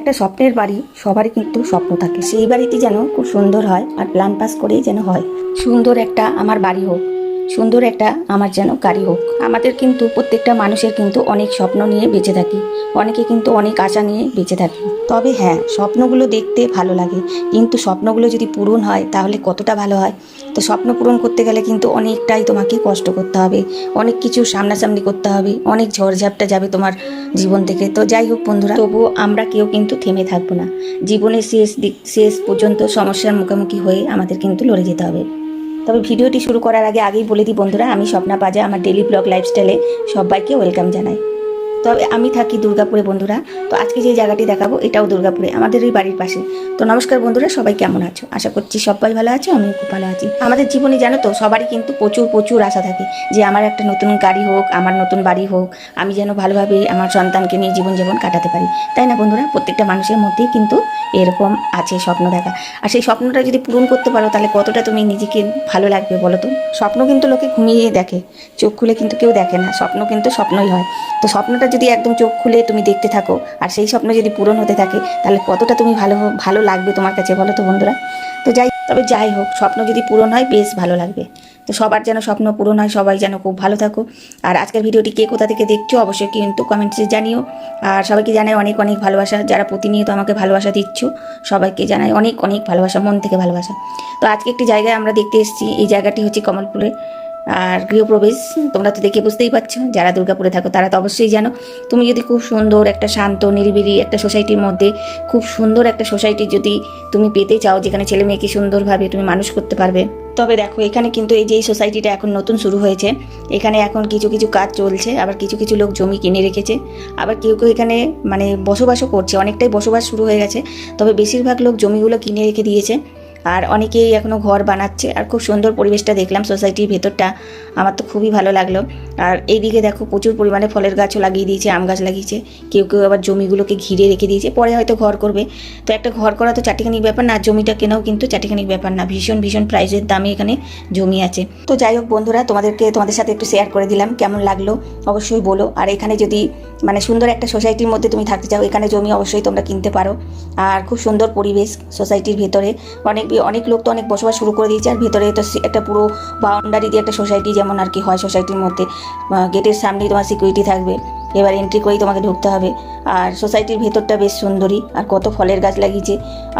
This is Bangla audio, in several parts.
একটা স্বপ্নের বাড়ি সবারই কিন্তু স্বপ্ন থাকে, সেই বাড়িটি যেন খুব সুন্দর হয় আর প্ল্যান পাস করেই যেন হয়। সুন্দর একটা আমার বাড়ি হোক, সুন্দর একটা আমার যেন গাড়ি হোক। আমাদের কিন্তু প্রত্যেকটা মানুষের কিন্তু অনেক স্বপ্ন নিয়ে বেঁচে থাকি, অনেকে কিন্তু অনেক আশা নিয়ে বেঁচে থাকি। তবে হ্যাঁ, স্বপ্নগুলো দেখতে ভালো লাগে, কিন্তু স্বপ্নগুলো যদি পূরণ হয় তাহলে কতটা ভালো হয়। তো স্বপ্ন পূরণ করতে গেলে কিন্তু অনেকটাই তোমাকে কষ্ট করতে হবে, অনেক কিছু সামনাসামনি করতে হবে, অনেক ঝড়ঝাপটা যাবে তোমার জীবন থেকে। তো যাই হোক বন্ধুরা, তবুও আমরা কেউ কিন্তু থেমে থাকবো না। জীবনের শেষ পর্যন্ত সমস্যার মুখোমুখি হয়ে আমাদের কিন্তু লড়ে যেতে হবে। তবে ভিডিওটি শুরু করার আগেই বলে দিই বন্ধুরা, আমি স্বপ্না পাজা, আমার ডেলি ব্লগ লাইফস্টাইলে সবাইকে ওয়েলকাম জানাই। তবে আমি থাকি দুর্গাপুরে বন্ধুরা। তো আজকে যে জায়গাটি দেখাবো এটাও দুর্গাপুরে, আমাদের এই বাড়ির পাশে। তো নমস্কার বন্ধুরা, সবাই কেমন আছো? আশা করছি সবাই ভালো আছো, আমিও খুব ভালো আছি। আমাদের জীবনে জানো তো সবারই কিন্তু প্রচুর প্রচুর আশা থাকে যে আমার একটা নতুন গাড়ি হোক, আমার নতুন বাড়ি হোক, আমি যেন ভালোভাবে আমার সন্তানকে নিয়ে জীবনযাপন কাটাতে পারি, তাই না বন্ধুরা? প্রত্যেকটা মানুষের মধ্যেই কিন্তু এরকম আছে স্বপ্ন দেখা। আর সেই স্বপ্নটা যদি পূরণ করতে পারো তাহলে কতটা তুমি নিজেকে ভালো লাগবে বলো তো। স্বপ্ন কিন্তু লোকে ঘুমিয়ে দেখে, চোখ খুলে কিন্তু কেউ দেখে না। স্বপ্ন কিন্তু স্বপ্নই হয়। তো স্বপ্নটা যদি একদম চোখ খুলে তুমি দেখতে থাকো আর সেই স্বপ্ন যদি পূরণ হতে থাকে তাহলে কতটা তুমি ভালো লাগবে তোমার কাছে বলো তো বন্ধুরা। তো যাই হোক, স্বপ্ন যদি পূরণ হয় বেশ ভালো লাগবে। তো সবার যেন স্বপ্ন পূরণ হয়, সবাই যেন খুব ভালো থাকো। আর আজকের ভিডিওটি কে কোথা থেকে দেখছো অবশ্যই কিন্তু কমেন্টসে জানিও। আর সবাইকে জানাই অনেক অনেক ভালোবাসা, যারা প্রতিনিয়ত আমাকে ভালোবাসা দিচ্ছ সবাইকে জানাই অনেক অনেক ভালোবাসা, মন থেকে ভালোবাসা। তো আজকে একটি জায়গায় আমরা দেখতে এসেছি, এই জায়গাটি হচ্ছে কমলপুরে। আর গৃহপ্রবেশ তোমরা তো দেখে বুঝতেই পারছো, যারা দুর্গাপুরে থাকো তারা তো অবশ্যই জানো। তুমি যদি খুব সুন্দর একটা শান্ত নিরিবিলি একটা সোসাইটির মধ্যে, খুব সুন্দর একটা সোসাইটি যদি তুমি পেতে চাও, যেখানে ছেলে মেয়েকে সুন্দরভাবে তুমি মানুষ করতে পারবে, তবে দেখো এখানে কিন্তু এই যে এই সোসাইটিটা এখন নতুন শুরু হয়েছে, এখানে এখন কিছু কিছু কাজ চলছে, আবার কিছু কিছু লোক জমি কিনে রেখেছে, আবার কেউ কেউ এখানে মানে বসবাসও করছে, অনেকটাই বসবাস শুরু হয়ে গেছে। তবে বেশিরভাগ লোক জমিগুলো কিনে রেখে দিয়েছে, আর অনেকেই এখনও ঘর বানাচ্ছে। আর খুব সুন্দর পরিবেশটা দেখলাম, সোসাইটির ভেতরটা আমার তো খুবই ভালো লাগলো। আর এইদিকে দেখো প্রচুর পরিমাণে ফলের গাছও লাগিয়ে দিয়েছে, আম গাছ লাগিয়েছে, কেউ কেউ আবার জমিগুলোকে ঘিরে রেখে দিয়েছে, পরে হয়তো ঘর করবে। তো একটা ঘর করা তো চাটিখানিক ব্যাপার না, জমিটা কেনাও কিন্তু চাটিখানিক ব্যাপার না, ভীষণ ভীষণ প্রাইসের দামে এখানে জমি আছে। তো যাই হোক বন্ধুরা, তোমাদের সাথে একটু শেয়ার করে দিলাম, কেমন লাগলো অবশ্যই বলো। আর এখানে যদি মানে সুন্দর একটা সোসাইটির মধ্যে তুমি থাকতে চাও, এখানে জমি অবশ্যই তোমরা কিনতে পারো। আর খুব সুন্দর পরিবেশ সোসাইটির ভেতরে, অনেক লোক তো অনেক বসবাস শুরু করে দিয়েছে। আর ভেতরে তো একটা পুরো বাউন্ডারি দিয়ে একটা সোসাইটি যেমন আর কি হয় সোসাইটির মধ্যে, গেটের সামনেই তোমার সিকিউরিটি থাকবে, এবার এন্ট্রি করেই তোমাকে ঢুকতে হবে। আর সোসাইটির ভেতরটা বেশ সুন্দরই, আর কত ফলের গাছ লাগিয়েছে,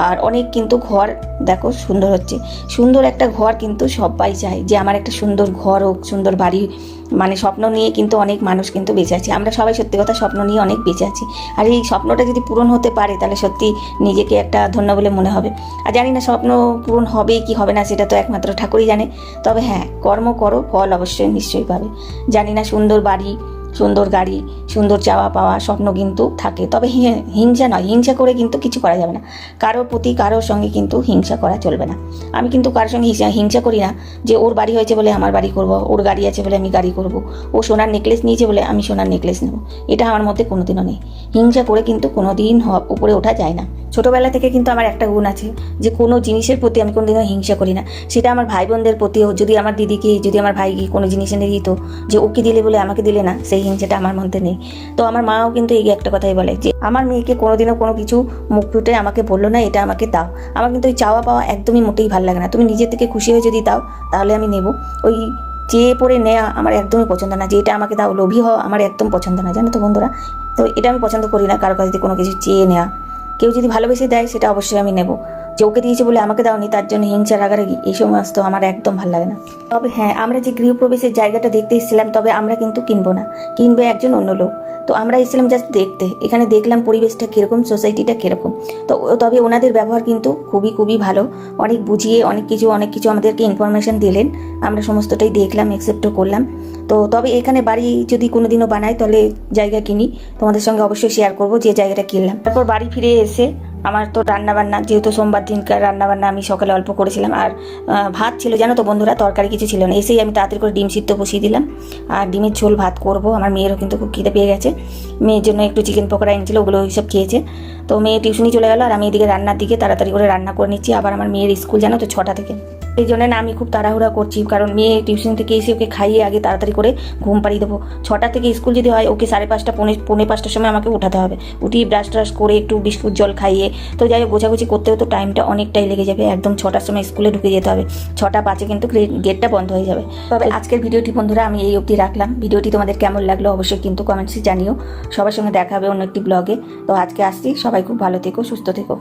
আর অনেক কিন্তু ঘর দেখো সুন্দর হচ্ছে। সুন্দর একটা ঘর কিন্তু সবাই চায় যে আমার একটা সুন্দর ঘর হোক, সুন্দর বাড়ি, মানে স্বপ্ন নিয়ে কিন্তু অনেক মানুষ কিন্তু বেঁচে আছে। আমরা সবাই সত্যি কথা স্বপ্ন নিয়ে অনেক বেঁচে আছি, আর এই স্বপ্নটা যদি পূরণ হতে পারে তাহলে সত্যি নিজেকে একটা ধন্য বলে মনে হবে। আর জানি না স্বপ্ন পূরণ হবে কি হবে না, সেটা তো একমাত্র ঠাকুরই জানে। তবে হ্যাঁ, কর্ম করো, ফল অবশ্যই নিশ্চয়ই পাবে। জানি না সুন্দর বাড়ি, সুন্দর গাড়ি, সুন্দর চাওয়া পাওয়া স্বপ্ন কিন্তু থাকে, তবে হিংসা নয়, হিংসা করে কিন্তু কিছু করা যাবে না। কারোর প্রতি কারোর সঙ্গে কিন্তু হিংসা করা চলবে না। আমি কিন্তু কারোর সঙ্গে হিংসা করি না যে ওর বাড়ি হয়েছে বলে আমার বাড়ি করব, ওর গাড়ি আছে বলে আমি গাড়ি করব, ও সোনার নেকলেস নিয়েছে বলে আমি সোনার নেকলেস নেব, এটা আমার মধ্যে কোনোদিনও নেই। হিংসা করে কিন্তু কোনোদিন উপরে ওঠা যায় না। ছোটোবেলা থেকে কিন্তু আমার একটা গুণ আছে যে কোনো জিনিসের প্রতি আমি কোনোদিনও হিংসা করি না। সেটা আমার ভাই বোনদের প্রতিও, যদি আমার দিদিকে, যদি আমার ভাইকে কোনো জিনিস এনে দিত, যে ওকে দিলে বলে আমাকে দিলে না, সেই হিংসাটা আমার মধ্যে নেই। তো আমার মাও কিন্তু এই একটা কথাই বলে যে আমার মেয়েকে কোনোদিনও কোনো কিছু মুখ ফুটে আমাকে বললো না এটা আমাকে দাও। আমার কিন্তু ওই চাওয়া পাওয়া একদমই মোটেই ভালো লাগে না। তুমি নিজের থেকে খুশি হয়ে যদি দাও তাহলে আমি নেব। ওই চেয়ে পড়ে নেওয়া আমার একদমই পছন্দ না, যে এটা আমাকে দাও, লোভী হওয়া আমার একদম পছন্দ না, জানো তো বন্ধুরা। তো এটা আমি পছন্দ করি না, কারো কাছে কোনো কিছু চেয়ে নেওয়া। কেউ যদি ভালোবেসে দেয় সেটা অবশ্যই আমি নেব। যে ওকে দিয়েছে বলে আমাকে দাওনি তার জন্য হিংসা রাগারাগি এই সমস্ত আমার একদম ভালো লাগে না। তবে হ্যাঁ, আমরা যে গৃহপ্রবেশের জায়গাটা দেখতে এসেছিলাম, তবে আমরা কিন্তু কিনবো না, কিনবে একজন অন্য লোক। তো আমরা এসেছিলাম জাস্ট দেখতে, এখানে দেখলাম পরিবেশটা কীরকম, সোসাইটিটা কীরকম। তো তবে ওনাদের ব্যবহার কিন্তু খুবই খুবই ভালো, অনেক বুঝিয়ে অনেক কিছু আমাদেরকে ইনফরমেশান দিলেন, আমরা সমস্তটাই দেখলাম, অ্যাকসেপ্টও করলাম। তো তবে এখানে বাড়ি যদি কোনোদিনও বানাই তাহলে জায়গা কিনি, তোমাদের সঙ্গে অবশ্যই শেয়ার করবো যে জায়গাটা কিনলাম। তারপর বাড়ি ফিরে এসে আমার তো রান্নাবান্না, যেহেতু সোমবার দিনকার রান্নাবান্না আমি সকালে অল্প করেছিলাম, আর ভাত ছিল জানো তো বন্ধুরা, তরকারি কিছু ছিল না। এসেই আমি তাড়াতাড়ি করে ডিম সিদ্ধ বসিয়ে দিলাম, আর ডিমের ঝোল ভাত করব। আমার মেয়েরও কিন্তু খুব খিদে পেয়ে গেছে, মেয়ের জন্য একটু চিকেন পকোড়া এনেছিল, ওগুলো ওইসব খেয়েছে। তো মেয়ে টিউশনি চলে গেল, আর আমি এদিকে রান্নার দিকে তাড়াতাড়ি করে রান্না করে নিচ্ছি। আবার আমার মেয়ের স্কুল জানো তো 6টা থেকে। এই জন্য না আমি খুব তাড়াহুড়া করছি, কারণ মেয়ে টিউশন থেকে এসে ওকে খাইয়ে আগে তাড়াতাড়ি করে ঘুম পাড়িয়ে দেবো। 6টা থেকে স্কুল যদি হয় ওকে 5:30 পৌনে 5টার সময় আমাকে উঠাতে হবে। উঠিয়ে ব্রাশ ট্রাশ করে একটু বিস্কুট জল খাইয়ে তো যাই হোক গোছাগুছি করতেও তো টাইমটা অনেকটাই লেগে যাবে। একদম 6টার সময় স্কুলে ঢুকে যেতে হবে, 6টা 5-এ কিন্তু গেটটা বন্ধ হয়ে যাবে। তবে আজকের ভিডিওটি বন্ধুরা আমি এই অবধি রাখলাম। ভিডিওটি তোমাদের কেমন লাগলো অবশ্যই কিন্তু কমেন্টসে জানিও। সবার সঙ্গে দেখা হবে অন্য একটি ব্লগে। তো আজকে আসছি, সবাই খুব ভালো থেকো, সুস্থ থেকো।